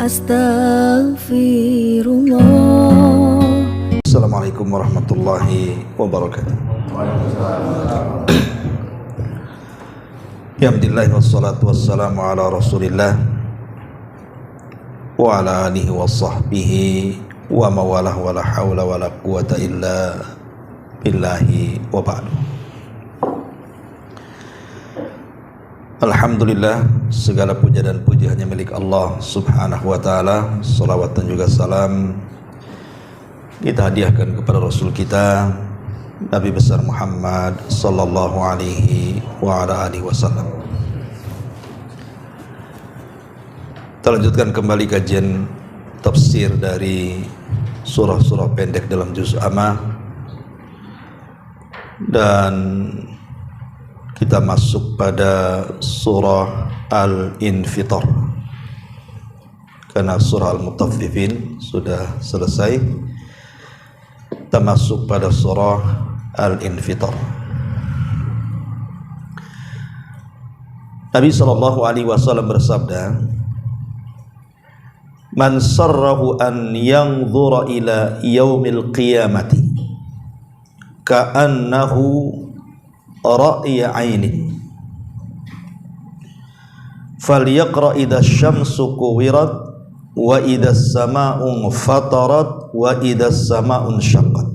Astaghfirullah. Assalamualaikum warahmatullahi wabarakatuh. Alhamdulillah wassalatu wassalamu ala rasulillah wa ala alihi wa sahbihi wa mawalah wa la hawla wa la quwata illa billahi wa ba'du. Alhamdulillah, segala puja dan puji hanya milik Allah subhanahu wa ta'ala. Salawat dan juga salam kita hadiahkan kepada Rasul kita Nabi besar Muhammad sallallahu alaihi wa ala alihi wasallam. Kita lanjutkan kembali kajian tafsir dari surah-surah pendek dalam juz Amma, dan kita masuk pada surah Al-Infitar karena surah Al-Mutaffifin sudah selesai. Kita masuk pada surah Al-Infitar. Nabi SAW bersabda, "Man sarrahu an yanzura ila yaumil qiyamati ka'annahu ra'ya 'ainin falyaqra idza syamsu kuwirat wa idza samaa'u fatarat wa idza samaa'u syaqqat."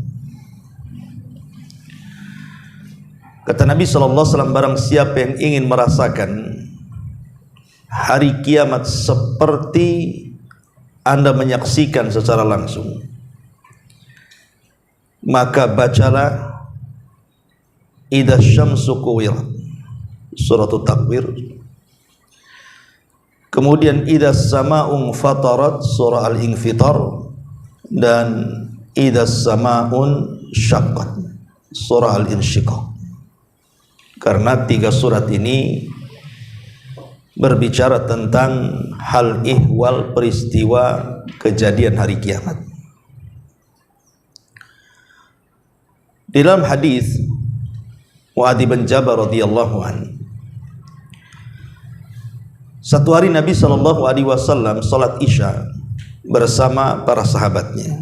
Kata Nabi SAW, barang siapa yang ingin merasakan hari kiamat seperti Anda menyaksikan secara langsung, maka bacalah idza syamsu kuwirat, surah At-Takwir. Kemudian idza samaa'u fatarat, surah Al-Infitar, dan idza samaa'u syaqqat, surah Al-Insyiqaq. Karena tiga surat ini berbicara tentang hal ihwal peristiwa kejadian hari kiamat. Di dalam hadis Mu'adz bin Jabal radhiyallahu an, satu hari Nabi SAW salat Isya bersama para sahabatnya,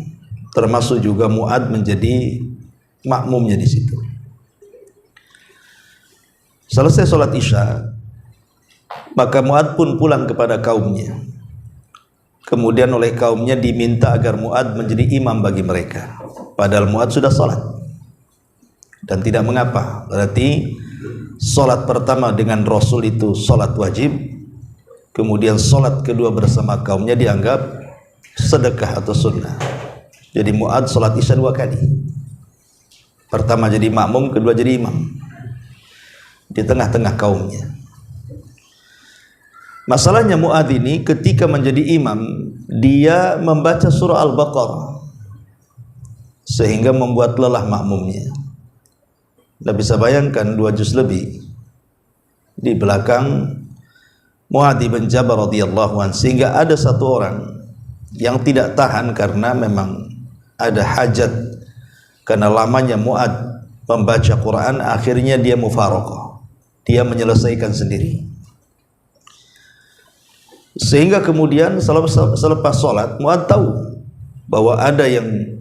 termasuk juga Mu'adz menjadi makmumnya di situ. Selesai salat Isya, maka Mu'adz pun pulang kepada kaumnya. Kemudian oleh kaumnya diminta agar Mu'adz menjadi imam bagi mereka, padahal Mu'adz sudah salat. Dan tidak mengapa, berarti salat pertama dengan Rasul itu salat wajib, kemudian salat kedua bersama kaumnya dianggap sedekah atau sunnah. Jadi Mu'adz salat Isya dua kali, pertama jadi makmum, kedua jadi imam di tengah-tengah kaumnya. Masalahnya Mu'adz ini ketika menjadi imam, dia membaca surah Al-Baqarah sehingga membuat lelah makmumnya. Anda bisa bayangkan 2 juz lebih di belakang Mu'adz bin Jabal radhiyallahu anhu, sehingga ada satu orang yang tidak tahan karena memang ada hajat karena lamanya Mu'adz membaca Quran, akhirnya dia mufaraqah, dia menyelesaikan sendiri. Sehingga kemudian selepas sholat, Mu'adz tahu bahwa ada yang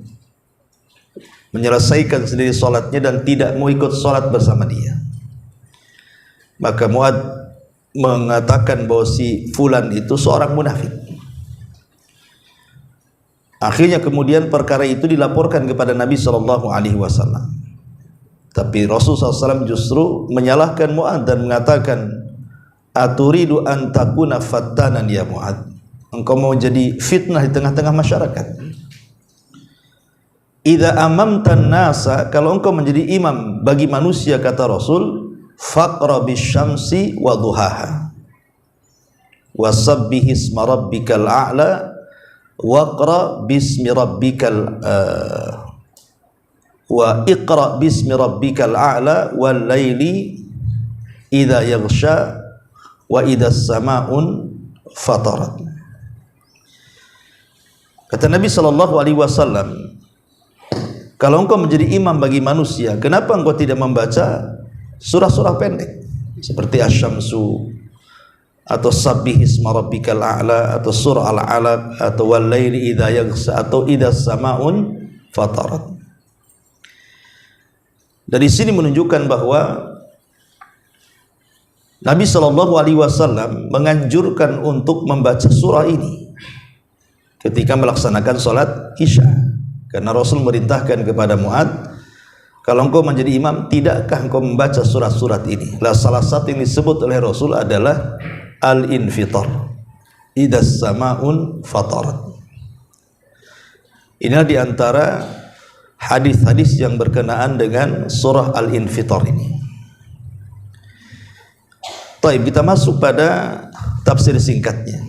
menyelesaikan sendiri sholatnya dan tidak mau ikut sholat bersama dia. Maka Mu'adz mengatakan bahwa si fulan itu seorang munafik. Akhirnya kemudian perkara itu dilaporkan kepada Nabi SAW. Tapi Rasulullah SAW justru menyalahkan Mu'adz dan mengatakan, "Aturidu an takuna fattanan ya Mu'adz, engkau mau jadi fitnah di tengah-tengah masyarakat. Idza amamtan nasa, kalau engkau menjadi imam bagi manusia, kata Rasul, faqra bisyamsi wa duhaha wasabbih isma rabbikal a'la waqra bismi rabbikal wa iqra bismi rabbikal a'la wal laili idza yaghsha wa idza samaa'un fatarat." Kata Nabi SAW, kalau engkau menjadi imam bagi manusia, kenapa engkau tidak membaca surah-surah pendek seperti Asy-Syamsu, atau Sabbihisma rabbikal a'la, atau surah Al-Alaq, atau wal laili idza yaghsha, atau idzas samaun fatarat. Dari sini menunjukkan bahwa Nabi SAW menganjurkan untuk membaca surah ini ketika melaksanakan sholat Isya, karena Rasul merintahkan kepada Mu'adz, kalau engkau menjadi imam, tidakkah engkau membaca surat-surat ini? Salah satu yang disebut oleh Rasul adalah Al-Infitar, idzas samaun fatarat. Inilah diantara hadis-hadis yang berkenaan dengan surah Al-Infitar ini. Baik, kita masuk pada tafsir singkatnya.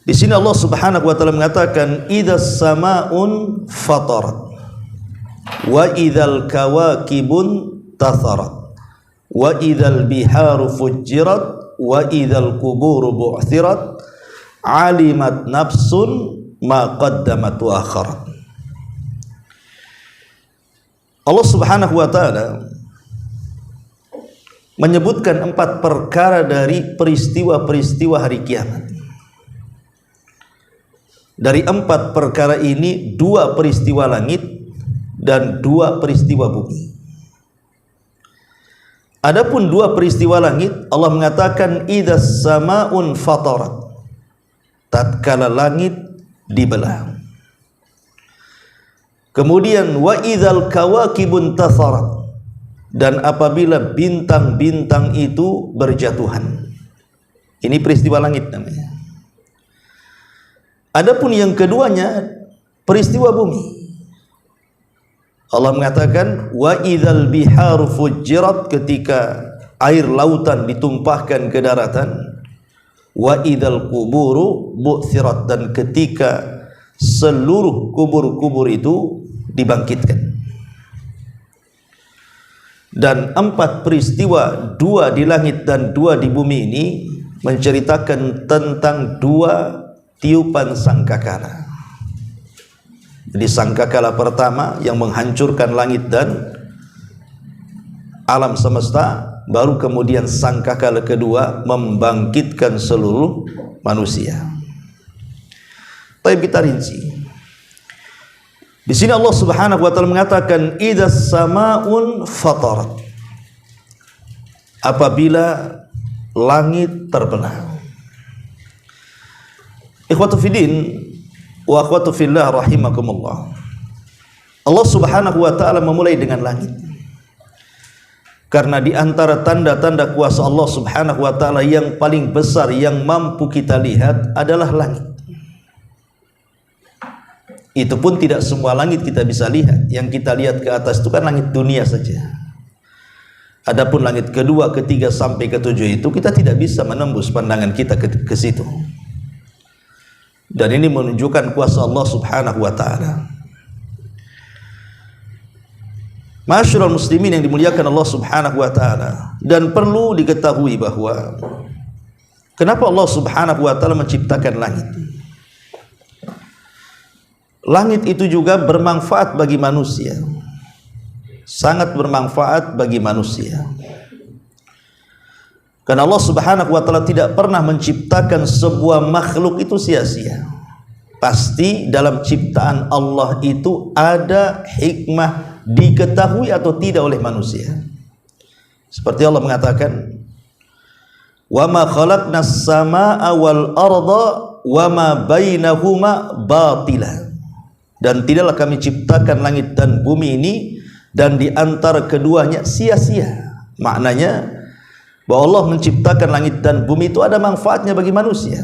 Di sini Allah Subhanahu wa taala mengatakan idzas samaun fatarat wa idzal kawakibun tatharat wa idzal biharu fujjirat wa idzal quburu bu'thirat alimat nafsun ma qaddamat wa akharat. Allah Subhanahu wa taala menyebutkan 4 perkara dari peristiwa-peristiwa hari kiamat. Dari 4 perkara ini 2 peristiwa langit dan 2 peristiwa bumi. Adapun 2 peristiwa langit, Allah mengatakan idzas samaun fatarat, tatkala langit dibelah. Kemudian wa idzal kawakibun tatharat, dan apabila bintang-bintang itu berjatuhan. Ini peristiwa langit namanya. Adapun yang keduanya peristiwa bumi. Allah mengatakan wa idzal biharu fujjirat, ketika air lautan ditumpahkan ke daratan. Wa idzal quburu bu'thirat, dan ketika seluruh kubur-kubur itu dibangkitkan. Dan 4 peristiwa, 2 di langit dan 2 di bumi ini menceritakan tentang 2 tiupan sangkakala. Jadi sangkakala pertama yang menghancurkan langit dan alam semesta, baru kemudian sangkakala kedua membangkitkan seluruh manusia. Tapi kita rinci. Di sini Allah Subhanahu wa taala mengatakan idzas samaun fatarat, apabila langit terbelah. Ikhwatu fiddin wa akhwatu fillah rahimakumullah. Allah Subhanahu wa taala memulai dengan langit. Karena di antara tanda-tanda kuasa Allah Subhanahu wa taala yang paling besar yang mampu kita lihat adalah langit. Itu pun tidak semua langit kita bisa lihat. Yang kita lihat ke atas itu kan langit dunia saja. Adapun langit kedua, ketiga sampai ketujuh itu kita tidak bisa menembus pandangan kita ke situ. Dan ini menunjukkan kuasa Allah Subhanahu wa taala. Masyarul muslimin yang dimuliakan Allah Subhanahu wa taala, dan perlu diketahui bahwa kenapa Allah Subhanahu wa taala menciptakan langit. Langit itu juga bermanfaat bagi manusia, sangat bermanfaat bagi manusia. Karena Allah Subhanahu wa taala tidak pernah menciptakan sebuah makhluk itu sia-sia. Pasti dalam ciptaan Allah itu ada hikmah, diketahui atau tidak oleh manusia. Seperti Allah mengatakan, "Wa ma khalaqnas samaa'a wal arda wa ma bainahuma batila." Dan tidaklah kami ciptakan langit dan bumi ini dan di antara keduanya sia-sia. Maknanya bahwa Allah menciptakan langit dan bumi itu ada manfaatnya bagi manusia.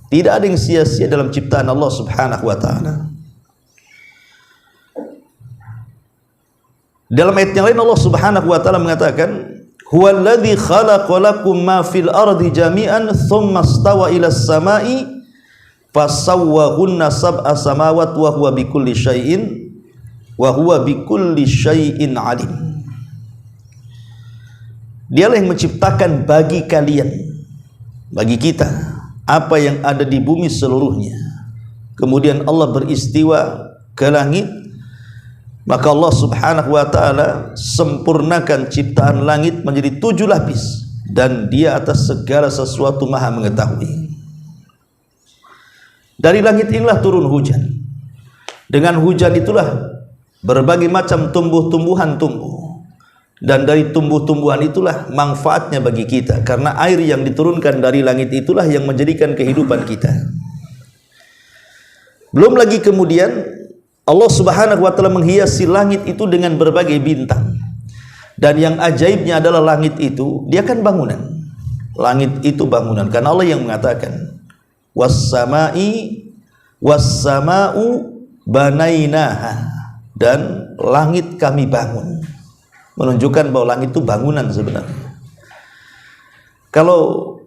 Tidak ada yang sia-sia dalam ciptaan Allah Subhanahu wa taala. Dalam ayat yang lain Allah Subhanahu wa taala mengatakan, "Huwallazi khalaqa lakum ma fil ardi jami'an tsumma istawa ilas sama'i fasawwahunna sab'a samawat wa huwa bikulli syai'in alim." Dialah yang menciptakan bagi kalian, bagi kita, apa yang ada di bumi seluruhnya. Kemudian Allah beristiwa ke langit, maka Allah Subhanahu wa taala sempurnakan ciptaan langit menjadi 7 lapis. dan Dia atas segala sesuatu maha mengetahui. Dari langit inilah turun hujan. Dengan hujan itulah berbagai macam tumbuh-tumbuhan tumbuh, dan dari tumbuh-tumbuhan itulah manfaatnya bagi kita, karena air yang diturunkan dari langit itulah yang menjadikan kehidupan kita. Belum lagi kemudian Allah Subhanahu wa taala menghiasi langit itu dengan berbagai bintang. Dan yang ajaibnya adalah langit itu dia kan bangunan. Langit itu bangunan, karena Allah yang mengatakan was-sama'u banainaha, dan langit kami bangun, menunjukkan bahwa langit itu bangunan sebenarnya. Kalau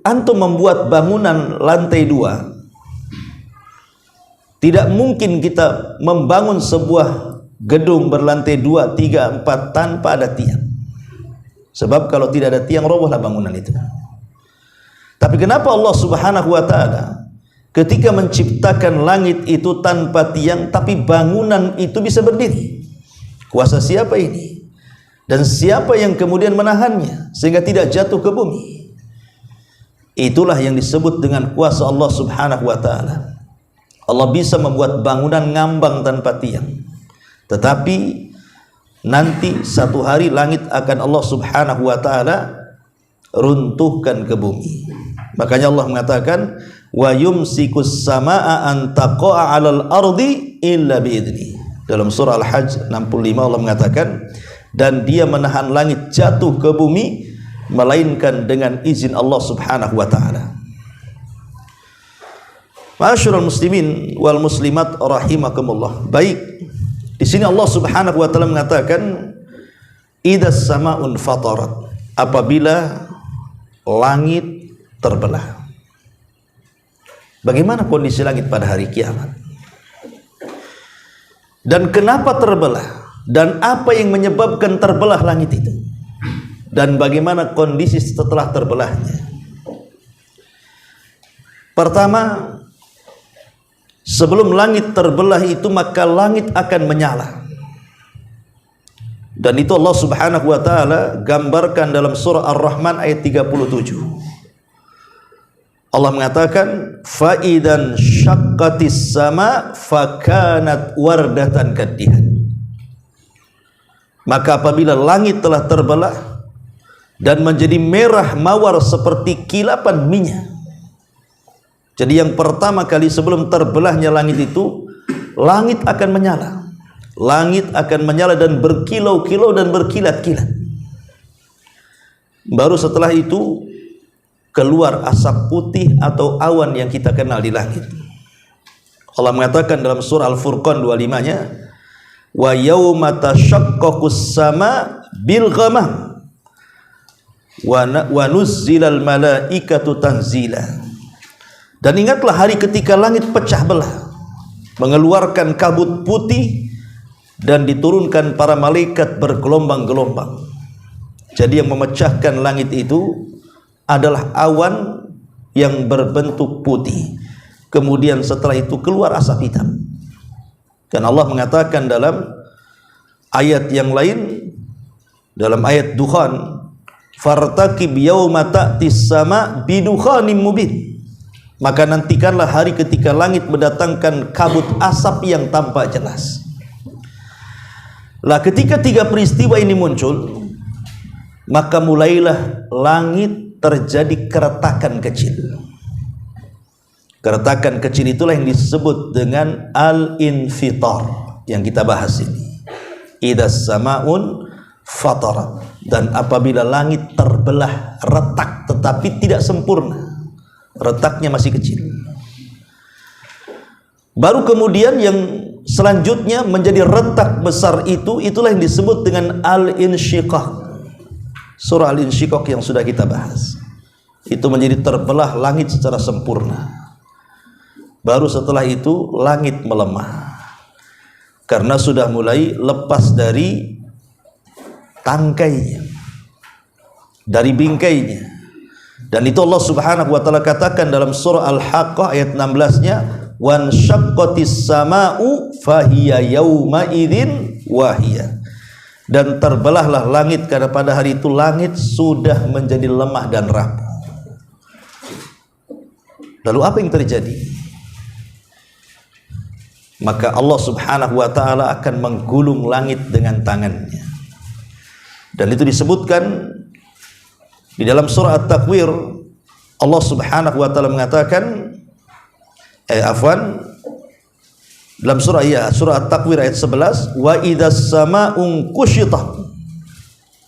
antum membuat bangunan lantai 2, tidak mungkin kita membangun sebuah gedung berlantai 2, 3, 4 tanpa ada tiang. Sebab kalau tidak ada tiang, robohlah bangunan itu. Tapi kenapa Allah Subhanahu wa taala ketika menciptakan langit itu tanpa tiang, tapi bangunan itu bisa berdiri? Kuasa siapa ini? Dan siapa yang kemudian menahannya sehingga tidak jatuh ke bumi? Itulah yang disebut dengan kuasa Allah Subhanahu wa taala. Allah bisa membuat bangunan ngambang tanpa tiang, tetapi nanti satu hari langit akan Allah Subhanahu wa taala runtuhkan ke bumi. Makanya Allah mengatakan wa yumsikus samaa an taqa'a 'alal ardi illa biidni. Dalam surah Al-Hajj 65 Allah mengatakan, dan Dia menahan langit jatuh ke bumi melainkan dengan izin Allah Subhanahu wa taala. Ma'asyiral muslimin wal muslimat rahimakumullah. Baik, di sini Allah Subhanahu wa taala mengatakan idas samaun fatarat, apabila langit terbelah. Bagaimana kondisi langit pada hari kiamat? Dan kenapa terbelah? Dan apa yang menyebabkan terbelah langit itu? Dan bagaimana kondisi setelah terbelahnya? Pertama, sebelum langit terbelah itu maka langit akan menyala. Dan itu Allah Subhanahu wa taala gambarkan dalam surah Ar-Rahman ayat 37. Allah mengatakan fa idan syaqqatis sama fakanat wardatan kaddihan. Maka apabila langit telah terbelah dan menjadi merah mawar seperti kilapan minyak. Jadi yang pertama kali sebelum terbelahnya langit itu, langit akan menyala. Langit akan menyala dan berkilau-kilau dan berkilat-kilat. Baru setelah itu keluar asap putih atau awan yang kita kenal di langit. Allah mengatakan dalam surah Al-Furqan 25-nya, wa yauma tashaqqaqus sama bil ghamam wa nuzzilal malaikatu tanzila. Dan ingatlah hari ketika langit pecah belah, mengeluarkan kabut putih, dan diturunkan para malaikat bergelombang-gelombang. Jadi yang memecahkan langit itu adalah awan yang berbentuk putih. Kemudian setelah itu keluar asap hitam. Dan Allah mengatakan dalam ayat yang lain, dalam ayat Dukhan, fartaqib yauma ta'tis sama bidukhanim mubin. Maka nantikanlah hari ketika langit mendatangkan kabut asap yang tampak jelas. Lah ketika tiga peristiwa ini muncul, maka mulailah langit terjadi keretakan kecil. Keretakan kecil itulah yang disebut dengan al-infitar yang kita bahas ini. Idas samaun fatarat. Dan apabila langit terbelah, retak tetapi tidak sempurna, retaknya masih kecil. Baru kemudian yang selanjutnya menjadi retak besar itu, itulah yang disebut dengan al-insyiqaq. Surah al-insyiqaq yang sudah kita bahas. Itu menjadi terbelah langit secara sempurna. Baru setelah itu langit melemah, karena sudah mulai lepas dari tangkainya, dari bingkainya. Dan itu Allah Subhanahu wa taala katakan dalam surah Al-Haqqah ayat 16-nya, wan syaqqatis sama'u fahiya yauma idzin wahiyah. dan terbelahlah langit, karena pada hari itu langit sudah menjadi lemah dan rapuh. Lalu apa yang terjadi? Maka Allah subhanahu wa ta'ala akan menggulung langit dengan tangannya. Dan itu disebutkan di dalam surah At-Takwir. Allah subhanahu wa ta'ala mengatakan, dalam surah At-Takwir ayat 11, wa idzas sama'u kushitat,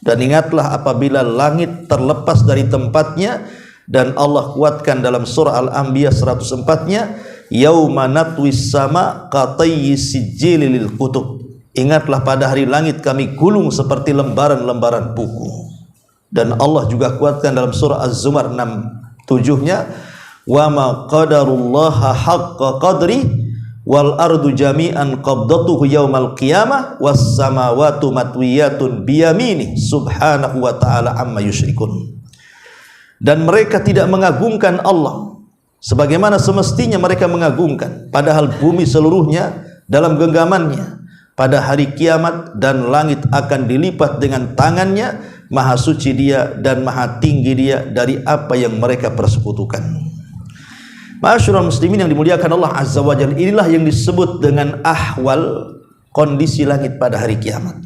dan ingatlah apabila langit terlepas dari tempatnya. Dan Allah kuatkan dalam surah Al-Anbiya 104-nya, yauma natwis sama katayyi sijili lil kutub. Ingatlah pada hari langit kami gulung seperti lembaran-lembaran buku. Dan Allah juga kuatkan dalam surah Az-Zumar 6:7-nya, wa ma qadarullaha haqqa qadri wal ardu jami'an qabdatuhu yaumal qiyamah was samawati matwiyatun biyaminih subhanahu wa ta'ala amma yusyrikun. Dan mereka tidak mengagungkan Allah sebagaimana semestinya mereka mengagungkan, padahal bumi seluruhnya dalam genggamannya pada hari kiamat, dan langit akan dilipat dengan tangannya. Maha suci Dia dan maha tinggi Dia dari apa yang mereka persekutukan. Ma'asyiral muslimin yang dimuliakan Allah azza wa jalla, inilah yang disebut dengan ahwal, kondisi langit pada hari kiamat.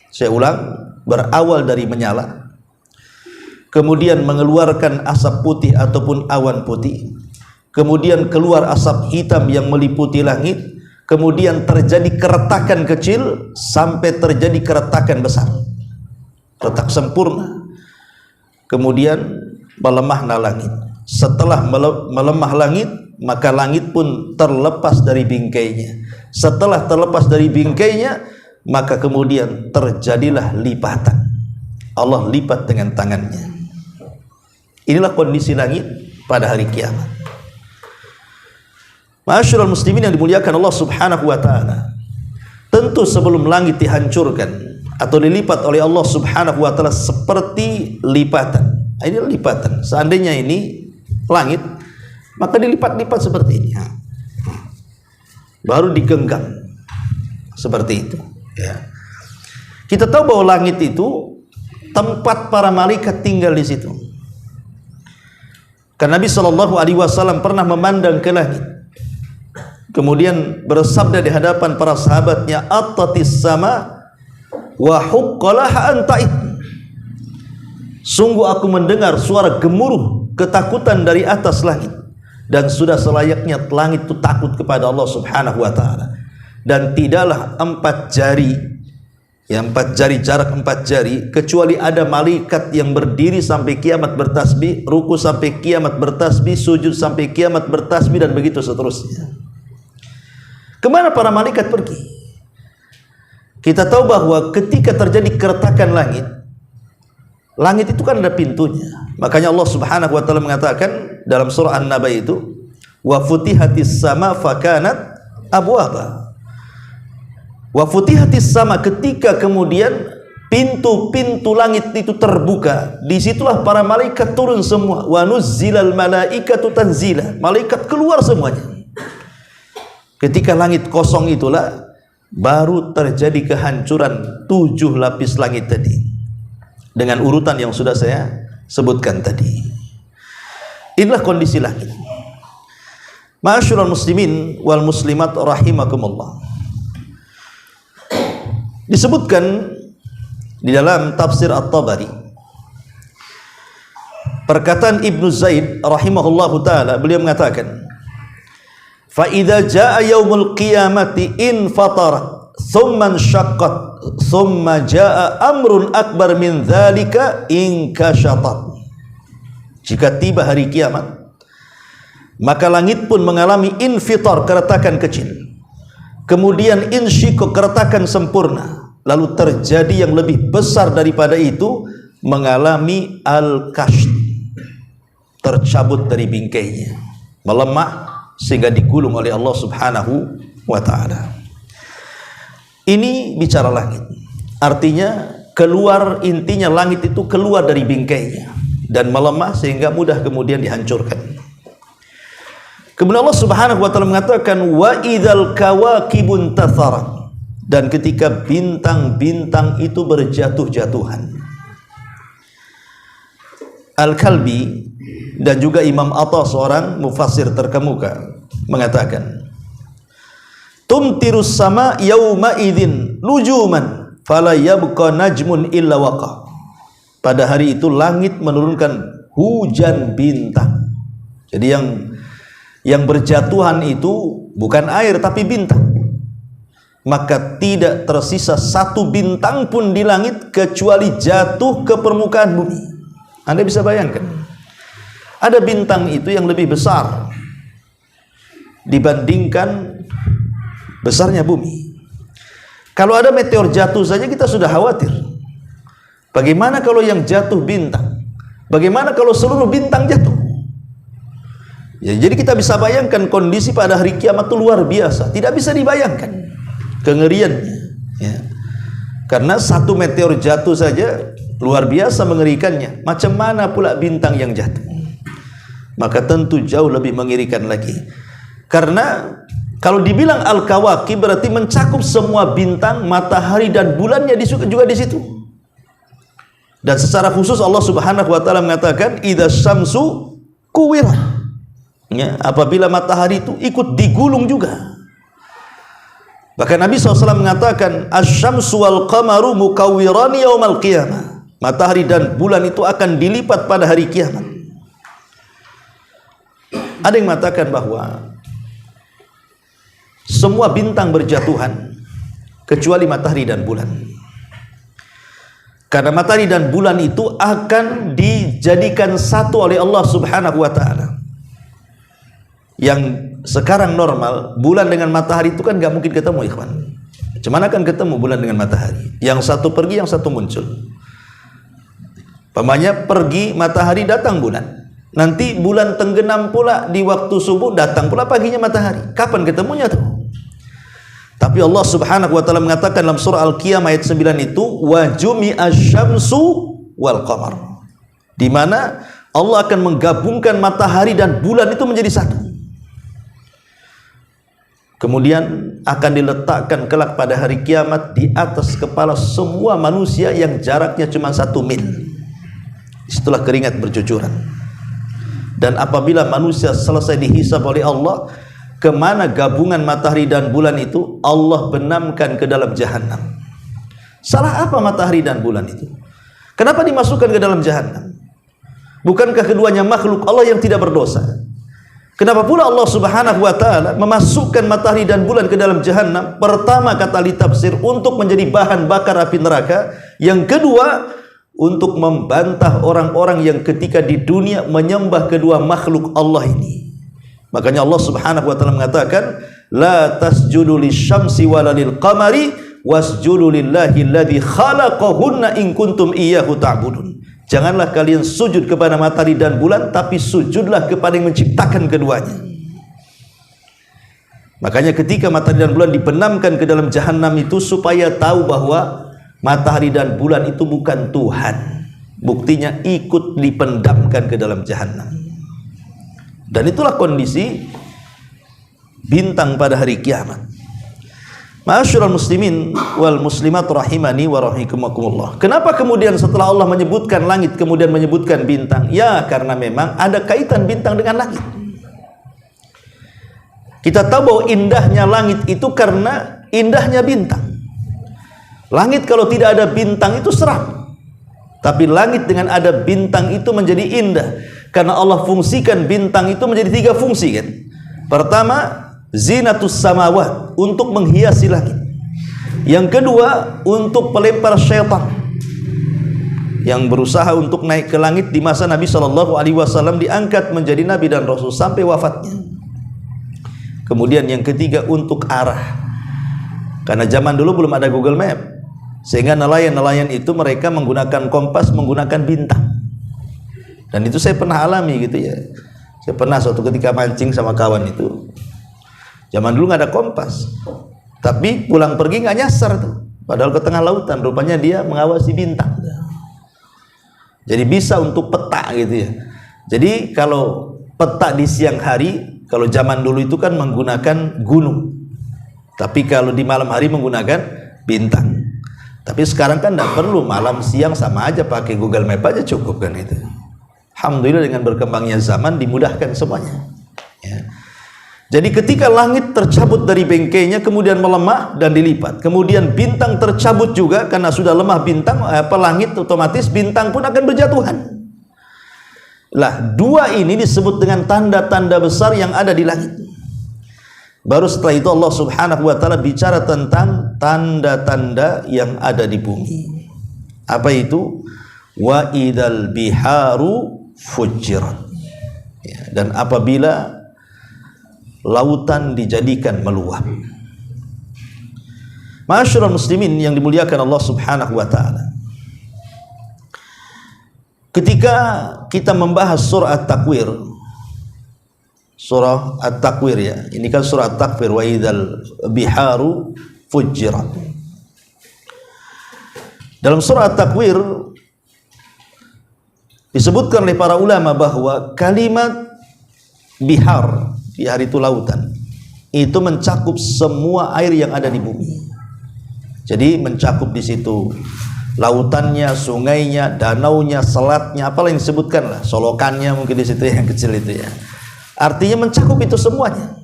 Saya ulang, berawal dari menyala, kemudian mengeluarkan asap putih ataupun awan putih, kemudian keluar asap hitam yang meliputi langit, kemudian terjadi keretakan kecil sampai terjadi keretakan besar, retak sempurna, kemudian melemahlah langit. Setelah melemah langit, maka langit pun terlepas dari bingkainya. Setelah terlepas dari bingkainya, maka kemudian terjadilah lipatan. Allah lipat dengan tangannya. Inilah kondisi langit pada hari kiamat. Ma'asyiral muslimin yang dimuliakan Allah subhanahu wa ta'ala, tentu sebelum langit dihancurkan atau dilipat oleh Allah subhanahu wa ta'ala seperti lipatan. Ini lipatan. Seandainya ini langit, maka dilipat-lipat seperti ini, baru digenggam seperti itu, ya. Kita tahu bahwa langit itu tempat para malaikat tinggal di situ. Karena Nabi SAW pernah memandang ke langit, kemudian bersabda di hadapan para sahabatnya, attatis sama wa huqqalaha antait. Sungguh aku mendengar suara gemuruh ketakutan dari atas langit, dan sudah selayaknya langit itu takut kepada Allah subhanahu wa ta'ala. Dan tidaklah 4 jari, ya 4 jari, jarak 4 jari, kecuali ada malaikat yang berdiri sampai kiamat bertasbih, ruku sampai kiamat bertasbih, sujud sampai kiamat bertasbih, dan begitu seterusnya. Kemana para malaikat pergi? Kita tahu bahwa ketika terjadi keretakan langit, langit itu kan ada pintunya. Makanya Allah subhanahu wa ta'ala mengatakan dalam surah An-Naba itu, wa futihatis sama fakanat abwaba. Wa futihatis sama, ketika kemudian pintu-pintu langit itu terbuka, disitulah para malaikat turun semua. Wa nuzzilal malaikatu tanzila, malaikat keluar semuanya. Ketika langit kosong itulah baru terjadi kehancuran 7 lapis langit tadi, dengan urutan yang sudah saya sebutkan tadi. Inilah kondisi langit. Ma'asyiral muslimin wal muslimat rahimakumullah. Disebutkan di dalam tafsir At-Tabari, perkataan Ibnu Zaid rahimahullahu taala, beliau mengatakan, fa idza jaa yaumul qiyamati in fatarat thumma syaqqat thumma jaa amrun akbar min dzalika in kashatat. Jika tiba hari kiamat, maka langit pun mengalami infitar, keretakan kecil, kemudian insyiqaq, keretakan sempurna, lalu terjadi yang lebih besar daripada itu, mengalami al-kasht, tercabut dari bingkainya, melemah sehingga digulung oleh Allah subhanahu wa ta'ala. Ini bicara langit, artinya keluar, intinya langit itu keluar dari bingkainya dan melemah sehingga mudah kemudian dihancurkan. Kemudian Allah subhanahu wa ta'ala mengatakan, wa idzal kawakibun tatharat, dan ketika bintang-bintang itu berjatuh-jatuhan. Al-Kalbi dan juga Imam Atta, seorang mufassir terkemuka, mengatakan, tumtirus sama yauma idzin nujuman fala yabqa najmun illa waqa. Pada hari itu langit menurunkan hujan bintang. Jadi yang berjatuhan itu bukan air tapi bintang. Maka tidak tersisa satu bintang pun di langit kecuali jatuh ke permukaan bumi. Anda bisa bayangkan, ada bintang itu yang lebih besar dibandingkan besarnya bumi. Kalau ada meteor jatuh saja kita sudah khawatir. Bagaimana kalau yang jatuh bintang? Bagaimana kalau seluruh bintang jatuh? Ya, jadi kita bisa bayangkan kondisi pada hari kiamat itu luar biasa. Tidak bisa dibayangkan kengeriannya. Ya. Karena satu meteor jatuh saja luar biasa mengerikannya. Macam mana pula bintang yang jatuh? Maka tentu jauh lebih mengerikan lagi. Karena kalau dibilang al-kawakib berarti mencakup semua bintang, matahari dan bulannya juga di situ. Dan secara khusus Allah Subhanahu wa taala mengatakan idza syamsu kuwirat. Ya, apabila matahari itu ikut digulung juga. Bahkan Nabi SAW mengatakan asy-syamsu wal qamaru mukawwirani yaumal qiyamah. Matahari dan bulan itu akan dilipat pada hari kiamat. Ada yang mengatakan bahwa semua bintang berjatuhan kecuali matahari dan bulan. Karena matahari dan bulan itu akan dijadikan satu oleh Allah Subhanahu wa taala. Yang sekarang normal, bulan dengan matahari itu kan gak mungkin ketemu, ikhwan. Cuman akan ketemu bulan dengan matahari. Yang satu pergi, yang satu muncul. Pamannya pergi matahari, datang bulan. Nanti bulan tenggelam pula di waktu subuh, datang pula paginya matahari. Kapan ketemunya tuh? Tapi Allah Subhanahu wa taala mengatakan dalam surah Al-Qiyamah ayat 9 itu wa jumi'asy syamsu wal qamar. Di mana Allah akan menggabungkan matahari dan bulan itu menjadi satu. Kemudian akan diletakkan kelak pada hari kiamat di atas kepala semua manusia yang jaraknya cuma 1 mil. Disitulah keringat bercucuran. Dan apabila manusia selesai dihisab oleh Allah, kemana gabungan matahari dan bulan itu? Allah benamkan ke dalam jahanam. Salah apa matahari dan bulan itu? Kenapa dimasukkan ke dalam jahanam? Bukankah keduanya makhluk Allah yang tidak berdosa? Kenapa pula Allah Subhanahu wa taala memasukkan matahari dan bulan ke dalam jahanam? Pertama, kata ahli tafsir, untuk menjadi bahan bakar api neraka. Yang kedua, untuk membantah orang-orang yang ketika di dunia menyembah kedua makhluk Allah ini. Makanya Allah Subhanahu wa taala mengatakan, la tasjudu lisyamsi wala lilqamari wasjudu lillahi alladzi khalaqahunna in kuntum iyyahu ta'budun. Janganlah kalian sujud kepada matahari dan bulan, tapi sujudlah kepada yang menciptakan keduanya. Makanya ketika matahari dan bulan dibenamkan ke dalam jahanam itu supaya tahu bahwa matahari dan bulan itu bukan Tuhan. Buktinya ikut dipendamkan ke dalam jahanam. Dan itulah kondisi bintang pada hari kiamat. Ma'asyiral muslimin wal muslimat rahimani wa rahimakumullah. Kenapa kemudian setelah Allah menyebutkan langit kemudian menyebutkan bintang? Ya, karena memang ada kaitan bintang dengan langit. Kita tahu bahwa indahnya langit itu karena indahnya bintang. Langit kalau tidak ada bintang itu seram. Tapi langit dengan ada bintang itu menjadi indah. Karena Allah fungsikan bintang itu menjadi 3 fungsi kan. Pertama, zinatus samawat, untuk menghiasi langit. Yang kedua, untuk pelempar syaitan yang berusaha untuk naik ke langit di masa Nabi SAW diangkat menjadi Nabi dan Rasul sampai wafatnya. Kemudian yang ketiga, untuk arah. Karena zaman dulu belum ada Google Map, sehingga nelayan-nelayan itu mereka menggunakan kompas, menggunakan bintang. Dan itu saya pernah alami gitu ya. Saya pernah suatu ketika mancing sama kawan itu. Zaman dulu nggak ada kompas, tapi pulang pergi nggak nyasar tuh. Padahal ke tengah lautan, rupanya dia mengawasi bintang. Jadi bisa untuk peta gitu ya. Jadi kalau peta di siang hari, kalau zaman dulu itu kan menggunakan gunung. Tapi kalau di malam hari menggunakan bintang. Tapi sekarang kan tidak perlu, malam siang sama aja, pakai Google Map aja cukup kan itu. Alhamdulillah dengan berkembangnya zaman dimudahkan semuanya. Ya. Jadi ketika langit tercabut dari bengkainya kemudian melemah dan dilipat, kemudian bintang tercabut juga karena sudah lemah bintang, langit otomatis bintang pun akan berjatuhan. Lah, dua ini disebut dengan tanda-tanda besar yang ada di langit. Baru setelah itu Allah Subhanahu wa taala bicara tentang tanda-tanda yang ada di bumi. Apa itu? Wa idzal biharu fujirat. Ya, dan apabila lautan dijadikan meluap. Ma'asyiral muslimin yang dimuliakan Allah Subhanahu wa taala. Ketika kita membahas surah At-Takwir, surah At-Takwir ya, ini kan surah At-Takwir, wa idzal biharu fujirat. Dalam surah At-Takwir disebutkan oleh para ulama bahwa kalimat bihar, bihar itu lautan, itu mencakup semua air yang ada di bumi. Jadi mencakup di situ lautannya, sungainya, danaunya, selatnya, apalah yang disebutkan lah, solokannya mungkin di situ yang kecil itu ya. Artinya mencakup itu semuanya.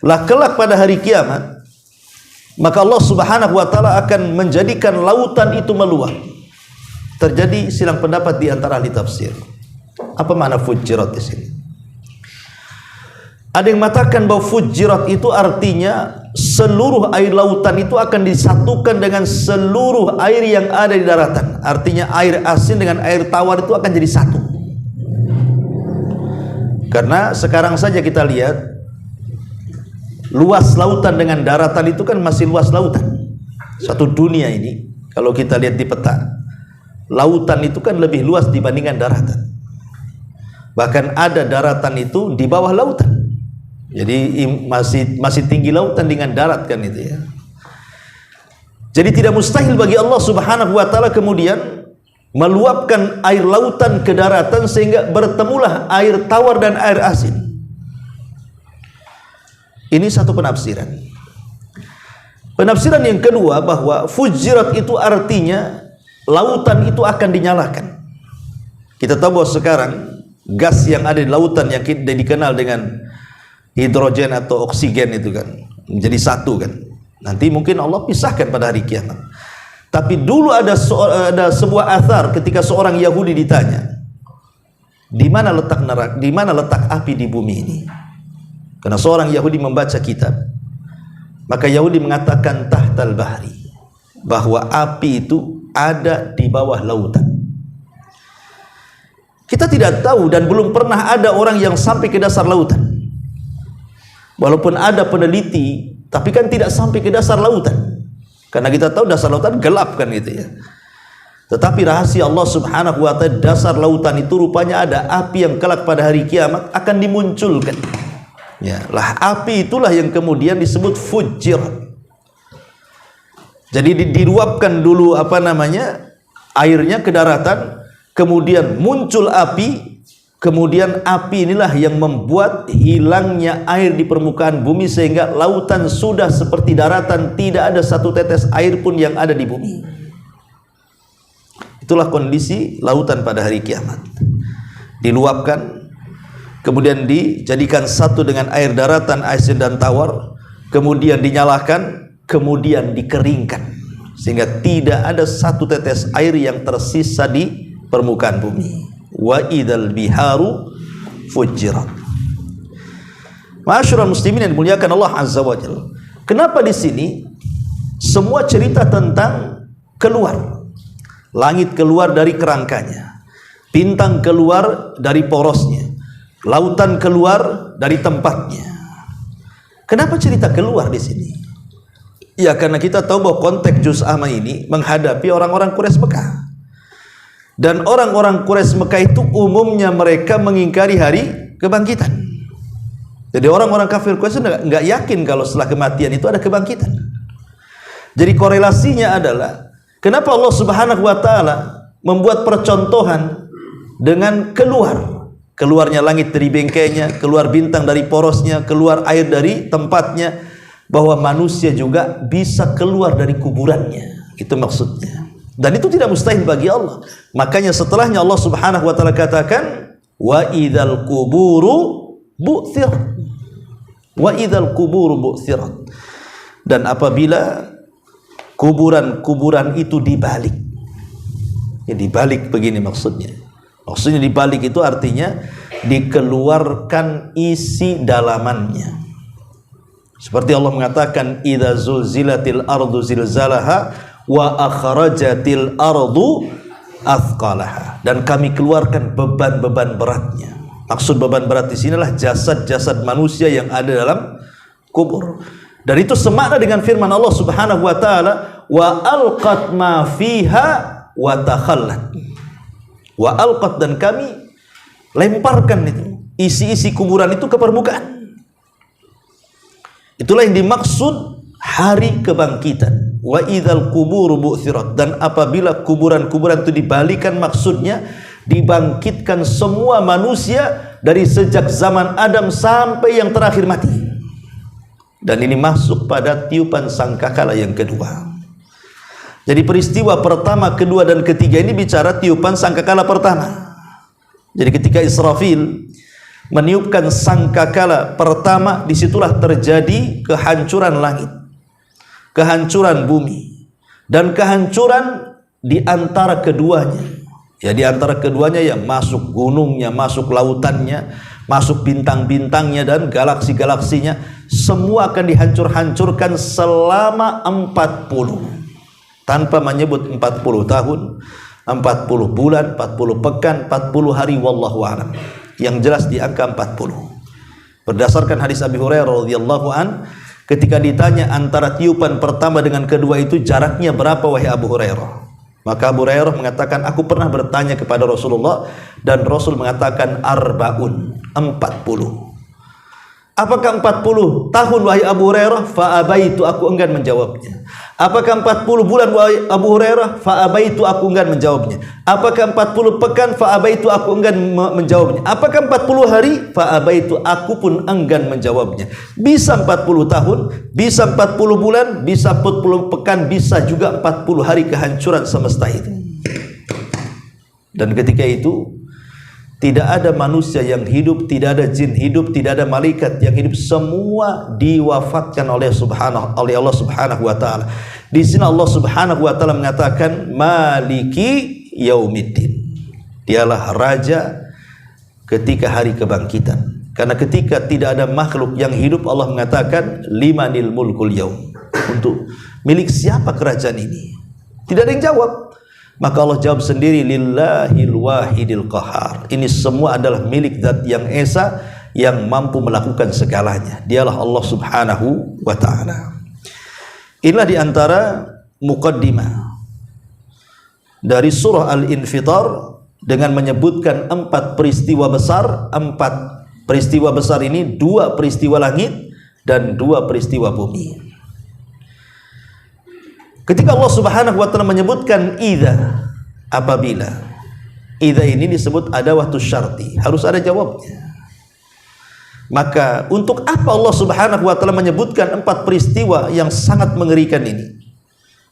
Lah kelak pada hari kiamat, maka Allah Subhanahu wa taala akan menjadikan lautan itu meluap. Terjadi silang pendapat di antara ahli tafsir. Apa makna fujirat di sini? Ada yang mengatakan bahwa fujirat itu artinya seluruh air lautan itu akan disatukan dengan seluruh air yang ada di daratan. Artinya air asin dengan air tawar itu akan jadi satu. Karena sekarang saja kita lihat luas lautan dengan daratan itu kan masih luas lautan. Satu dunia ini kalau kita lihat di peta, lautan itu kan lebih luas dibandingkan daratan. Bahkan ada daratan itu di bawah lautan. Jadi masih tinggi lautan dengan darat kan itu ya. Jadi tidak mustahil bagi Allah Subhanahu wa taala kemudian meluapkan air lautan ke daratan sehingga bertemulah air tawar dan air asin. Ini satu penafsiran. Penafsiran yang kedua bahwa fujirat itu artinya lautan itu akan dinyalakan. Kita tahu bahwa sekarang gas yang ada di lautan yang dikenal dengan hidrogen atau oksigen itu kan menjadi satu kan. Nanti mungkin Allah pisahkan pada hari kiamat. Tapi dulu ada sebuah athar ketika seorang Yahudi ditanya, di mana letak neraka, di mana letak api di bumi ini? Karena seorang Yahudi membaca kitab, maka Yahudi mengatakan tahtal bahri, bahwa api itu ada di bawah lautan. Kita tidak tahu dan belum pernah ada orang yang sampai ke dasar lautan. Walaupun ada peneliti, tapi kan tidak sampai ke dasar lautan. Karena kita tahu dasar lautan gelap kan gitu ya. Tetapi rahasia Allah Subhanahu wa taala, dasar lautan itu rupanya ada api yang kelak pada hari kiamat akan dimunculkan. Ya, lah api itulah yang kemudian disebut fujir. Jadi diluapkan dulu airnya ke daratan, kemudian muncul api. Kemudian api inilah yang membuat hilangnya air di permukaan bumi sehingga lautan sudah seperti daratan, tidak ada satu tetes air pun yang ada di bumi. Itulah kondisi lautan pada hari kiamat. Diluapkan, kemudian dijadikan satu dengan air daratan, asin dan tawar, kemudian dinyalakan, kemudian dikeringkan sehingga tidak ada satu tetes air yang tersisa di permukaan bumi. Wa idzal biharu fujirat. Ma'asyiral muslimin yang dimuliakan Allah Azza wa Jalla. Kenapa di sini semua cerita tentang keluar? Langit keluar dari kerangkanya, bintang keluar dari porosnya, lautan keluar dari tempatnya. Kenapa cerita keluar di sini? Ya karena kita tahu bahwa konteks juz amma ini menghadapi orang-orang Quraisy Mekah. Dan orang-orang Quraisy Mekah itu umumnya mereka mengingkari hari kebangkitan. Jadi orang-orang kafir Quraisy nggak yakin kalau setelah kematian itu ada kebangkitan. Jadi korelasinya adalah kenapa Allah Subhanahu wa taala membuat percontohan dengan keluarnya langit dari bengkainya, keluar bintang dari porosnya, keluar air dari tempatnya. bahwa manusia juga bisa keluar dari kuburannya. Itu maksudnya. Dan itu tidak mustahil bagi Allah. Makanya setelahnya Allah Subhanahu wa taala katakan, wa idzal quburu bu'thirat. Wa idzal quburu bu'thirat. Dan apabila kuburan-kuburan itu dibalik. Ya, dibalik begini maksudnya. Maksudnya dibalik itu artinya dikeluarkan isi dalamannya. Seperti Allah mengatakan, idza zulzilatil ardu zilzalaha wa akhrajatil ardu athqalaha. Dan kami keluarkan beban-beban beratnya. Maksud beban berat di sinilah jasad-jasad manusia yang ada dalam kubur. Dan itu semakna dengan firman Allah Subhanahu wa taala, wa alqat ma fiha wa takhallat. Wa alqat, dan kami lemparkan itu isi-isi kuburan itu ke permukaan. Itulah yang dimaksud hari kebangkitan. Wa idzal quburu bu'thirat. Dan apabila kuburan-kuburan itu dibalikan, maksudnya dibangkitkan semua manusia dari sejak zaman Adam sampai yang terakhir mati. Dan ini masuk pada tiupan sangkakala yang kedua. Jadi peristiwa pertama, kedua, dan ketiga ini bicara tiupan sangkakala pertama. Jadi ketika Israfil meniupkan sangkakala pertama, disitulah terjadi kehancuran langit, kehancuran bumi, dan kehancuran di antara keduanya. Ya, di antara keduanya yang masuk gunungnya, masuk lautannya, masuk bintang-bintangnya dan galaksi-galaksinya, semua akan dihancur-hancurkan selama 40. Tanpa menyebut 40 tahun, 40 bulan, 40 pekan, 40 hari, wallahu a'lam. Yang jelas di angka 40. Berdasarkan hadis Abi Hurairah radhiyallahu an, ketika ditanya antara tiupan pertama dengan kedua itu jaraknya berapa wahai Abu Hurairah? Maka Abu Hurairah mengatakan, aku pernah bertanya kepada Rasulullah dan Rasul mengatakan arba'un, 40. Apakah 40 tahun wahai Abu Hurairah? Fa'abaitu, aku enggan menjawabnya. Apakah 40 bulan wahai Abu Hurairah? Fa'abaitu, aku enggan menjawabnya. Apakah 40 pekan? Fa'abaitu, aku enggan menjawabnya. Apakah 40 hari? Fa'abaitu, aku pun enggan menjawabnya. Bisa 40 tahun, bisa 40 bulan, bisa 40 pekan, bisa juga 40 hari kehancuran semesta itu. Dan ketika itu tidak ada manusia yang hidup, tidak ada jin hidup, tidak ada malaikat yang hidup, semua diwafatkan oleh Allah Subhanahu wa taala. Di sini Allah Subhanahu wa taala mengatakan Maliki Yaumiddin. Dialah raja ketika hari kebangkitan. Karena ketika tidak ada makhluk yang hidup, Allah mengatakan limanil mulkul yaum. Untuk milik siapa kerajaan ini? Tidak ada yang jawab. Maka Allah jawab sendiri, lillahil wahidil qahar. Ini semua adalah milik Zat yang esa, yang mampu melakukan segalanya. Dialah Allah Subhanahu wa taala. Inilah diantara muqaddimah dari surah Al-Infitar dengan menyebutkan 4 peristiwa besar. 4 peristiwa besar ini 2 peristiwa langit dan 2 peristiwa bumi. Ketika Allah Subhanahu wa taala menyebutkan idza, apabila, idza ini disebut ada waktu syarti, harus ada jawabnya. Maka untuk apa Allah Subhanahu wa taala menyebutkan 4 peristiwa yang sangat mengerikan ini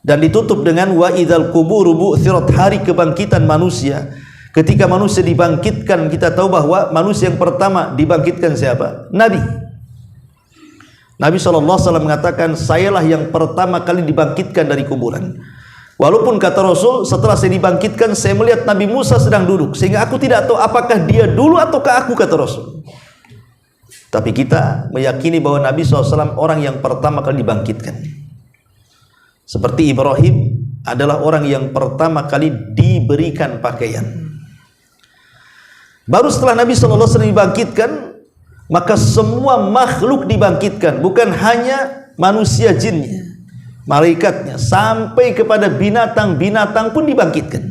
dan ditutup dengan wa idzal quburu bu'thirat, hari kebangkitan manusia. Ketika manusia dibangkitkan, kita tahu bahwa manusia yang pertama dibangkitkan siapa? Nabi. Nabi SAW mengatakan, sayalah yang pertama kali dibangkitkan dari kuburan. Walaupun kata Rasul, setelah saya dibangkitkan, saya melihat Nabi Musa sedang duduk, sehingga aku tidak tahu apakah dia dulu ataukah aku, kata Rasul. Tapi kita meyakini bahwa Nabi SAW orang yang pertama kali dibangkitkan. Seperti Ibrahim adalah orang yang pertama kali diberikan pakaian. Baru setelah Nabi SAW dibangkitkan, maka semua makhluk dibangkitkan, bukan hanya manusia, jinnya, malaikatnya, sampai kepada binatang-binatang pun dibangkitkan.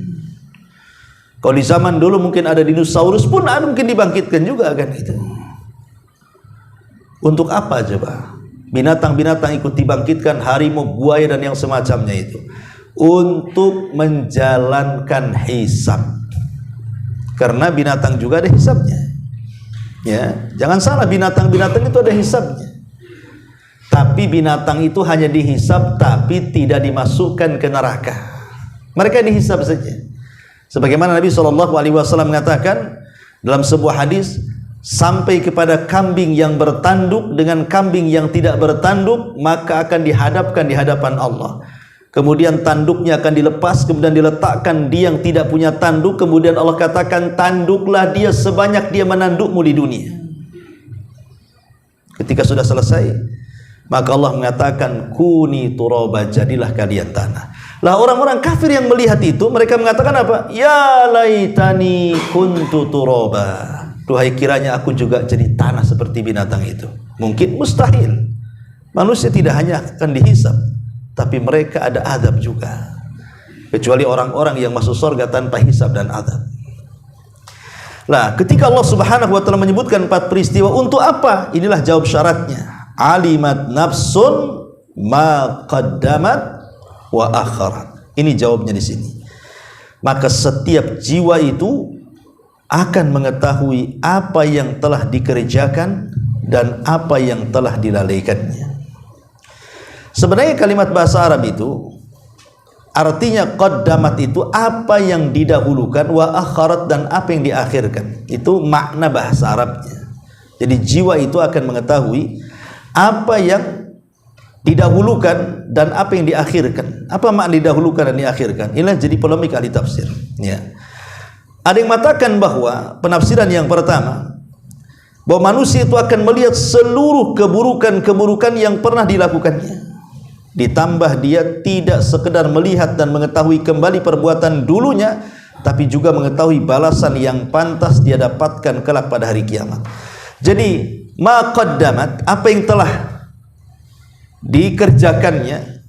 Kalau di zaman dulu mungkin ada dinosaurus pun ada, mungkin dibangkitkan juga kan itu. Untuk apa coba? Binatang-binatang ikut dibangkitkan, harimau, buaya dan yang semacamnya itu. Untuk menjalankan hisab. Karena binatang juga ada hisabnya. Ya, jangan salah, binatang-binatang itu ada hisabnya. Tapi binatang itu hanya dihisab tapi tidak dimasukkan ke neraka. Mereka dihisab saja. Sebagaimana Nabi SAW mengatakan dalam sebuah hadis, sampai kepada kambing yang bertanduk dengan kambing yang tidak bertanduk, maka akan dihadapkan di hadapan Allah. Kemudian tanduknya akan dilepas, kemudian diletakkan dia yang tidak punya tanduk. Kemudian Allah katakan, tanduklah dia sebanyak dia menandukmu di dunia. Ketika sudah selesai, maka Allah mengatakan, kuni turaba, jadilah kalian tanah. Lah orang-orang kafir yang melihat itu, mereka mengatakan apa? Ya laitani kuntu turaba. Duhai kiranya aku juga jadi tanah seperti binatang itu. Mungkin mustahil. Manusia tidak hanya akan dihisab, tapi mereka ada azab juga. Kecuali orang-orang yang masuk surga tanpa hisab dan azab. Lah, ketika Allah Subhanahu wa taala menyebutkan 4 peristiwa, untuk apa? Inilah jawab syaratnya. Alimat nafsun ma qaddamat wa akharat. Ini jawabnya di sini. Maka setiap jiwa itu akan mengetahui apa yang telah dikerjakan dan apa yang telah dilalaikannya. Sebenarnya kalimat bahasa Arab itu artinya qaddamat itu apa yang didahulukan, wa akharat dan apa yang diakhirkan. Itu makna bahasa Arabnya. Jadi jiwa itu akan mengetahui apa yang didahulukan dan apa yang diakhirkan. Apa makna didahulukan dan diakhirkan? Inilah jadi polemik ahli tafsir. Ya. Ada yang mengatakan bahwa penafsiran yang pertama, bahwa manusia itu akan melihat seluruh keburukan-keburukan yang pernah dilakukannya. Ditambah dia tidak sekedar melihat dan mengetahui kembali perbuatan dulunya, tapi juga mengetahui balasan yang pantas dia dapatkan kelak pada hari kiamat. Jadi ma qaddamat, apa yang telah dikerjakannya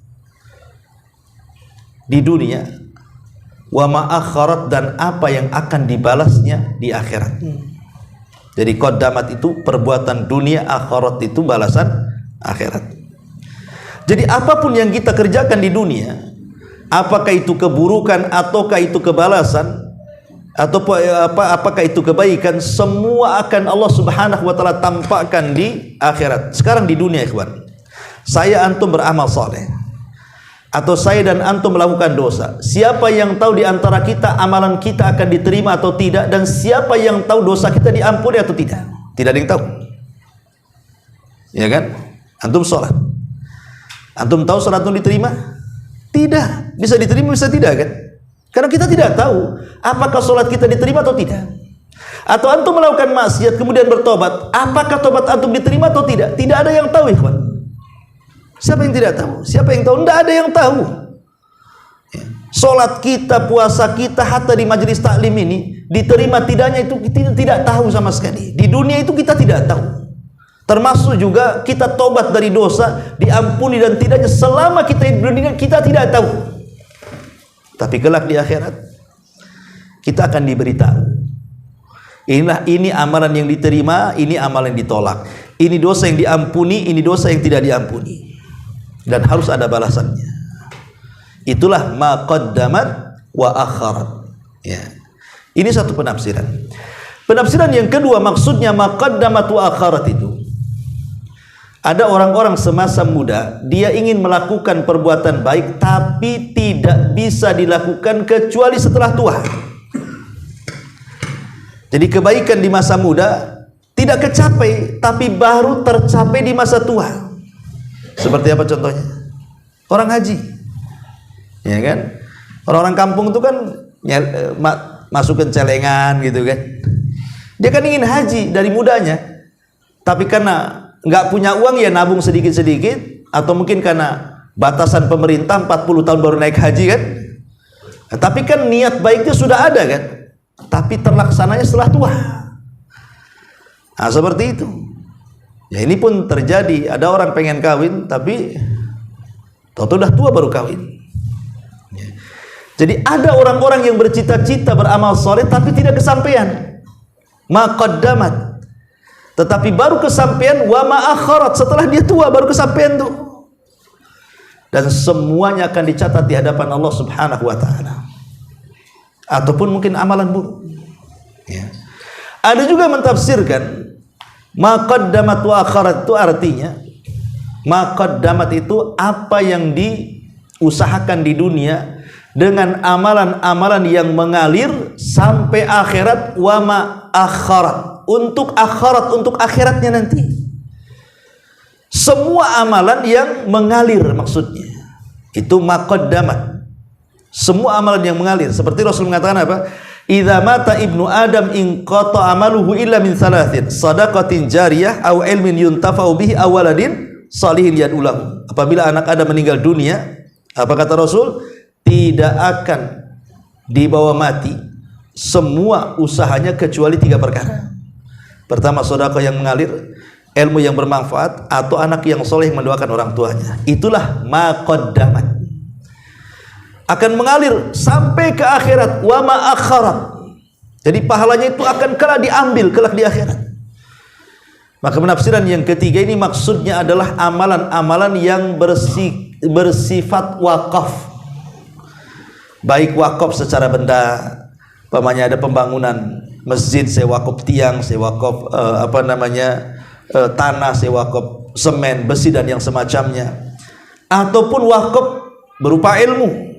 di dunia, wa ma akharat dan apa yang akan dibalasnya di akhirat. Jadi qaddamat itu perbuatan dunia, akharat itu balasan akhirat. Jadi apapun yang kita kerjakan di dunia, apakah itu keburukan ataukah itu kebalasan, atau apakah itu kebaikan, semua akan Allah Subhanahu wa taala tampakkan di akhirat. Sekarang di dunia, ikhwan, saya antum beramal saleh atau saya dan antum melakukan dosa, siapa yang tahu di antara kita amalan kita akan diterima atau tidak, dan siapa yang tahu dosa kita diampuni atau tidak? Tidak ada yang tahu. Ya kan? Antum salat, antum tahu salat antum diterima? Tidak. Bisa diterima, bisa tidak, kan? Karena kita tidak tahu apakah salat kita diterima atau tidak. Atau antum melakukan maksiat kemudian bertobat, apakah tobat antum diterima atau tidak? Tidak ada yang tahu, ikhwan. Siapa yang tidak tahu? Siapa yang tahu? Tidak ada yang tahu. Salat kita, puasa kita, hatta di majelis taklim ini diterima tidaknya itu kita tidak tahu sama sekali. Di dunia itu kita tidak tahu. Termasuk juga kita tobat dari dosa, diampuni dan tidaknya selama kita di dunia kita tidak tahu. Tapi kelak di akhirat kita akan diberitahu. Ini amalan yang diterima, ini amalan yang ditolak. Ini dosa yang diampuni, ini dosa yang tidak diampuni. Dan harus ada balasannya. Itulah ma qaddamat wa akharat. Ya. Ini satu penafsiran. Penafsiran yang kedua, maksudnya ma qaddamat wa akharat itu, ada orang-orang semasa muda, dia ingin melakukan perbuatan baik tapi tidak bisa dilakukan kecuali setelah tua. Jadi kebaikan di masa muda tidak kecapai, tapi baru tercapai di masa tua. Seperti apa contohnya? Orang haji, ya kan? Orang-orang kampung itu kan masukkan celengan gitu kan. Dia kan ingin haji dari mudanya, tapi karena nggak punya uang ya nabung sedikit-sedikit, atau mungkin karena batasan pemerintah 40 tahun baru naik haji kan. Nah, tapi kan niat baiknya sudah ada kan, tapi terlaksananya setelah tua. Nah, seperti itu. Ya ini pun terjadi, ada orang pengen kawin tapi tahu-tahu udah tua baru kawin. Ya. Jadi ada orang-orang yang bercita-cita beramal soleh tapi tidak kesampaian. Ma qaddamat, tetapi baru kesampaian wa ma akharat, setelah dia tua baru kesampaian tuh. Dan semuanya akan dicatat di hadapan Allah Subhanahu wa taala. Ataupun mungkin amalan buruk. Ya. Ada juga mentafsirkan ma qaddamat wa akharat itu artinya Maqaddamat itu apa yang diusahakan di dunia dengan amalan-amalan yang mengalir sampai akhirat. Wa ma akharat, untuk akhirat, untuk akhiratnya nanti. Semua amalan yang mengalir maksudnya itu maqaddamat. Semua amalan yang mengalir, seperti Rasul mengatakan apa? Idza mata ibnu Adam in qata amaluhu illa min thalathin, shadaqatin jariyah aw ilmin yuntafa'u bihi aw waladin salihin yad'ulahu. Apabila anak Adam meninggal dunia, apa kata Rasul? Tidak akan dibawa mati semua usahanya kecuali 3 perkara. Pertama, sedekah yang mengalir, ilmu yang bermanfaat, atau anak yang soleh mendoakan orang tuanya. Itulah maqaddamat, akan mengalir sampai ke akhirat. Wa ma akharat, jadi pahalanya itu akan kelak diambil kelak di akhirat. Maka penafsiran yang ketiga ini maksudnya adalah amalan-amalan yang bersifat wakaf, baik wakaf secara benda, umpamanya ada pembangunan masjid, saya wakaf tiang, saya wakaf tanah, saya wakaf semen, besi dan yang semacamnya, ataupun wakaf berupa ilmu,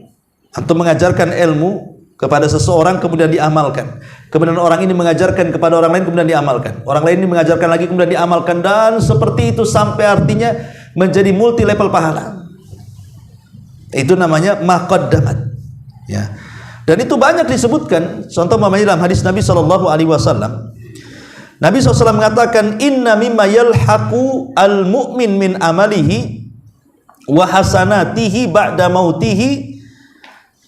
atau mengajarkan ilmu kepada seseorang kemudian diamalkan, kemudian orang ini mengajarkan kepada orang lain kemudian diamalkan, orang lain ini mengajarkan lagi kemudian diamalkan, dan seperti itu sampai artinya menjadi multi level pahala. Itu namanya maqaddamat, ya. Dan itu banyak disebutkan. Contoh dalam hadis Nabi SAW, Nabi SAW mengatakan, inna mimma yalhaqu al-mu'min min amalihi wa hasanatihi ba'da mautihi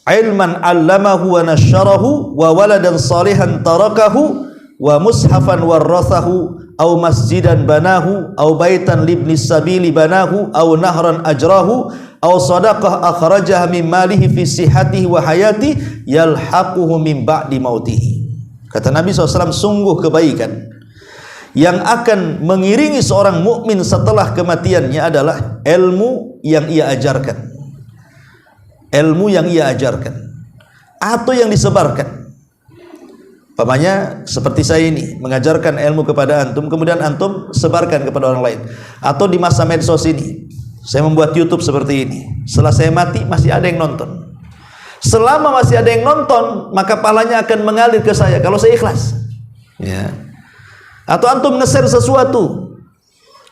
ilman 'allamahu wa nasyarahu wa waladan salihan tarakahu wa mushafan warathahu aw masjidan banahu aw baitan libni sabili banahu aw nahran ajrahu aw sadaqah akhrajaha min malihi fi sihhatihi wa hayati yalhaquhu min ba'di mautihi. Kata Nabi SAW, sungguh kebaikan yang akan mengiringi seorang mukmin setelah kematiannya adalah ilmu yang ia ajarkan, ilmu yang ia ajarkan atau yang disebarkan. Umpamanya seperti saya ini mengajarkan ilmu kepada antum, kemudian antum sebarkan kepada orang lain, atau di masa medsos ini saya membuat YouTube seperti ini, setelah saya mati masih ada yang nonton. Selama masih ada yang nonton, maka pahalanya akan mengalir ke saya kalau saya ikhlas, ya. Atau antum nge-share sesuatu,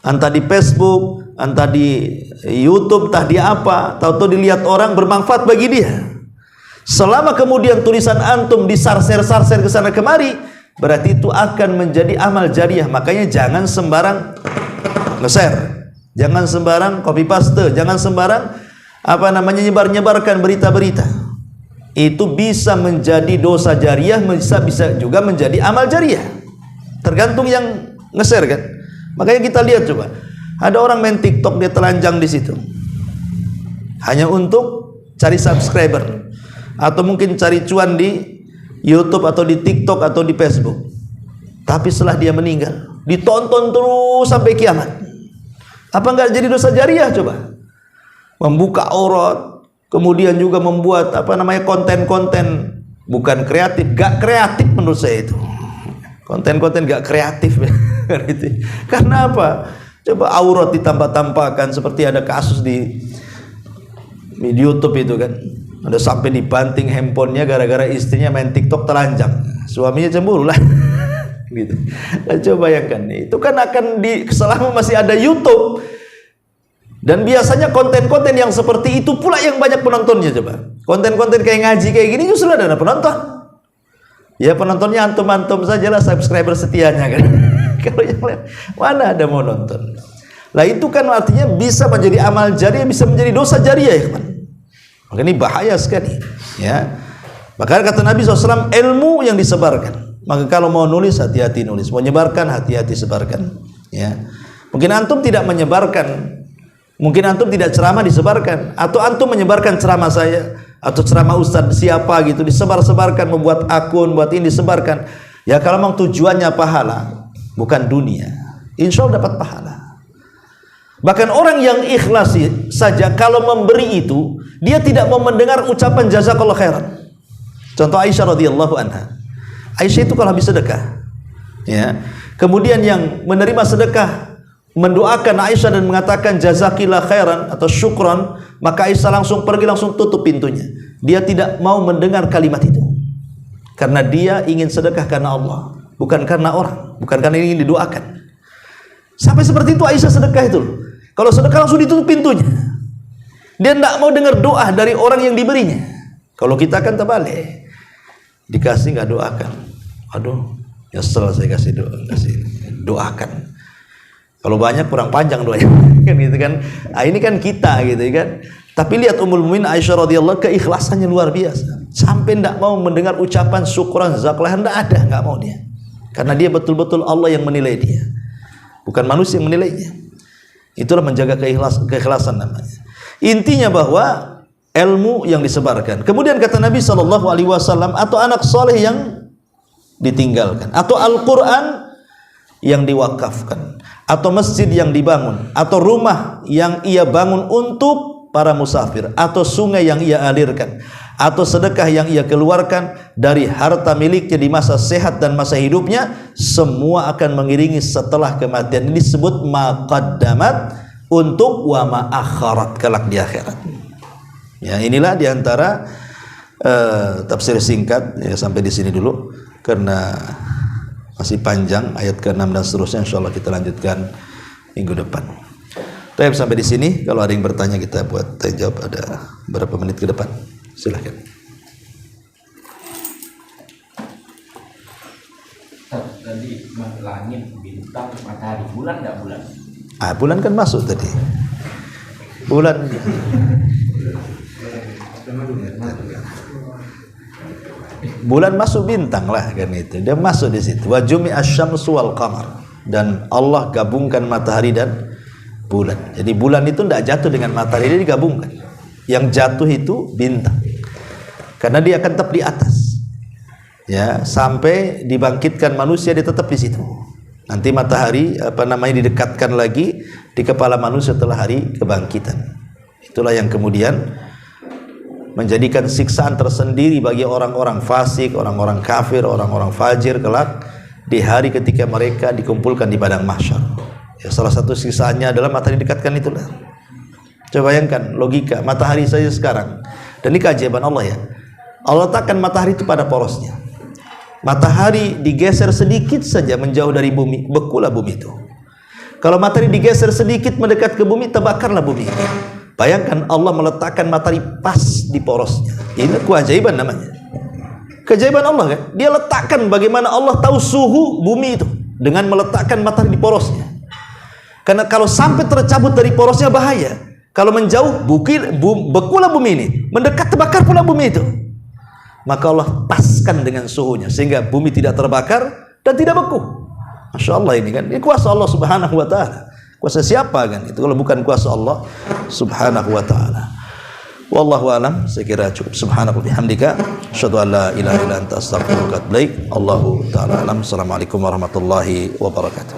entah di Facebook, entah di YouTube, entah di apa, tahu-tahu dilihat orang, bermanfaat bagi dia. Selama kemudian tulisan antum disarser-sarser ke sana kemari, berarti itu akan menjadi amal jariah. Makanya jangan sembarang nge-share, jangan sembarang copy paste, jangan sembarang nyebar-nyebarkan berita-berita. Itu bisa menjadi dosa jariah, bisa juga menjadi amal jariah, tergantung yang nge-share kan. Makanya kita lihat coba, ada orang main TikTok, dia telanjang di situ hanya untuk cari subscriber, atau mungkin cari cuan di YouTube atau di TikTok atau di Facebook. Tapi setelah dia meninggal, ditonton terus sampai kiamat. Apa enggak jadi dosa jariah coba? Membuka aurat, kemudian juga membuat konten-konten bukan kreatif, gak kreatif menurut saya itu. Konten-konten gak kreatif. Karena apa? Coba aurat ditambah-tambahkan, seperti ada kasus di YouTube itu kan, ada sampai dibanting handphonenya gara-gara istrinya main TikTok telanjang, suaminya cemburu lah. Gitu. Nah, coba bayangkan, itu kan akan selama masih ada YouTube, dan biasanya konten-konten yang seperti itu pula yang banyak penontonnya. Coba konten-konten kayak ngaji kayak gini justru ada penonton. Ya penontonnya antum-antum sajalah, subscriber setianya kan. Kalau yang lain mana ada mau nonton. Lah itu kan artinya bisa menjadi amal jariah, bisa menjadi dosa jariah ya kan. Maka ini bahaya sekali, ya. Maka kata Nabi SAW, ilmu yang disebarkan. Maka kalau mau nulis, hati-hati nulis, mau menyebarkan, hati-hati sebarkan, ya. Mungkin antum tidak menyebarkan, mungkin antum tidak ceramah disebarkan, atau antum menyebarkan ceramah saya atau ceramah ustadz siapa gitu, disebar-sebarkan, membuat akun, buat ini disebarkan. Ya kalau memang tujuannya pahala, bukan dunia, insya Allah dapat pahala. Bahkan orang yang ikhlas saja kalau memberi itu, dia tidak mau mendengar ucapan jazakallah khairan. Contoh Aisyah radhiyallahu anha. Aisyah itu kalau habis sedekah, ya, kemudian yang menerima sedekah mendoakan Aisyah dan mengatakan jazakillah khairan atau syukran, maka Aisyah langsung pergi, langsung tutup pintunya. Dia tidak mau mendengar kalimat itu, karena dia ingin sedekah karena Allah, bukan karena orang, bukan karena ingin didoakan. Sampai seperti itu Aisyah sedekah itu. Kalau sedekah langsung ditutup pintunya. Dia tidak mau dengar doa dari orang yang diberinya. Kalau kita kan terbalik, dikasih nggak doakan. Aduh, nyesel saya kasih doakan. Kalau banyak kurang panjang doanya, kan gitu kan. Nah, ini kan kita gitu kan. Tapi lihat Ummul Mukminin Aisyah radhiyallahu, keikhlasannya luar biasa. Sampai tidak mau mendengar ucapan syukran, zakallah, tidak ada, nggak mau dia. Karena dia betul-betul Allah yang menilai dia, bukan manusia yang menilainya. Itulah menjaga keikhlasan namanya. Intinya bahwa ilmu yang disebarkan. Kemudian kata Nabi SAW, atau anak soleh yang ditinggalkan, atau Al-Quran yang diwakafkan, atau masjid yang dibangun, atau rumah yang ia bangun untuk para musafir, atau sungai yang ia alirkan, atau sedekah yang ia keluarkan dari harta miliknya di masa sehat dan masa hidupnya, semua akan mengiringi setelah kematian. Ini disebut maqaddamat, untuk wa ma'akharat, kelak di akhirat. Ya, inilah diantara tafsir singkat, ya, sampai di sini dulu karena masih panjang ayat ke-6 dan seterusnya. Insyaallah kita lanjutkan minggu depan. Baik, sampai di sini. Kalau ada yang bertanya kita buat jawab, ada berapa menit ke depan. Silakan. Tadi langit, bintang, matahari, bulan enggak bulan? Bulan kan masuk tadi. Bulan masuk bintang lah kan itu. Dia masuk di situ. Wa jumi'asy syamsu wal qamar. Dan Allah gabungkan matahari dan bulan. Jadi bulan itu tidak jatuh dengan matahari, dia digabungkan. Yang jatuh itu bintang. Karena dia akan tetap di atas. Ya, sampai dibangkitkan manusia dia tetap di situ. Nanti matahari didekatkan lagi di kepala manusia setelah hari kebangkitan. Itulah yang kemudian menjadikan siksaan tersendiri bagi orang-orang fasik, orang-orang kafir, orang-orang fajir kelak di hari ketika mereka dikumpulkan di padang mahsyar. Ya, salah satu siksaannya adalah matahari didekatkan itulah. Coba bayangkan logika, matahari saja sekarang. Dan ini keajaiban Allah ya. Allah letakkan matahari itu pada porosnya. Matahari digeser sedikit saja menjauh dari bumi, bekulah bumi itu. Kalau matahari digeser sedikit mendekat ke bumi, terbakarlah bumi itu. Bayangkan Allah meletakkan matahari pas di porosnya. Ini keajaiban namanya. Keajaiban Allah kan? Dia letakkan, bagaimana Allah tahu suhu bumi itu dengan meletakkan matahari di porosnya. Karena kalau sampai tercabut dari porosnya bahaya. Kalau menjauh, bekulah bumi ini, mendekat terbakar pula bumi itu. Maka Allah paskan dengan suhunya sehingga bumi tidak terbakar dan tidak beku. Masya Allah, ini kan, ini kuasa Allah subhanahu wa ta'ala. Kuasa siapa kan itu kalau bukan kuasa Allah subhanahu wa ta'ala. Wallahu alam, saya kira cukup. Subhanallahi bihamdika, asyhadu an la ilaha illa anta, astaghfiruka wa atubu ilaik. Allahu ta'ala alam. Assalamualaikum warahmatullahi wabarakatuh.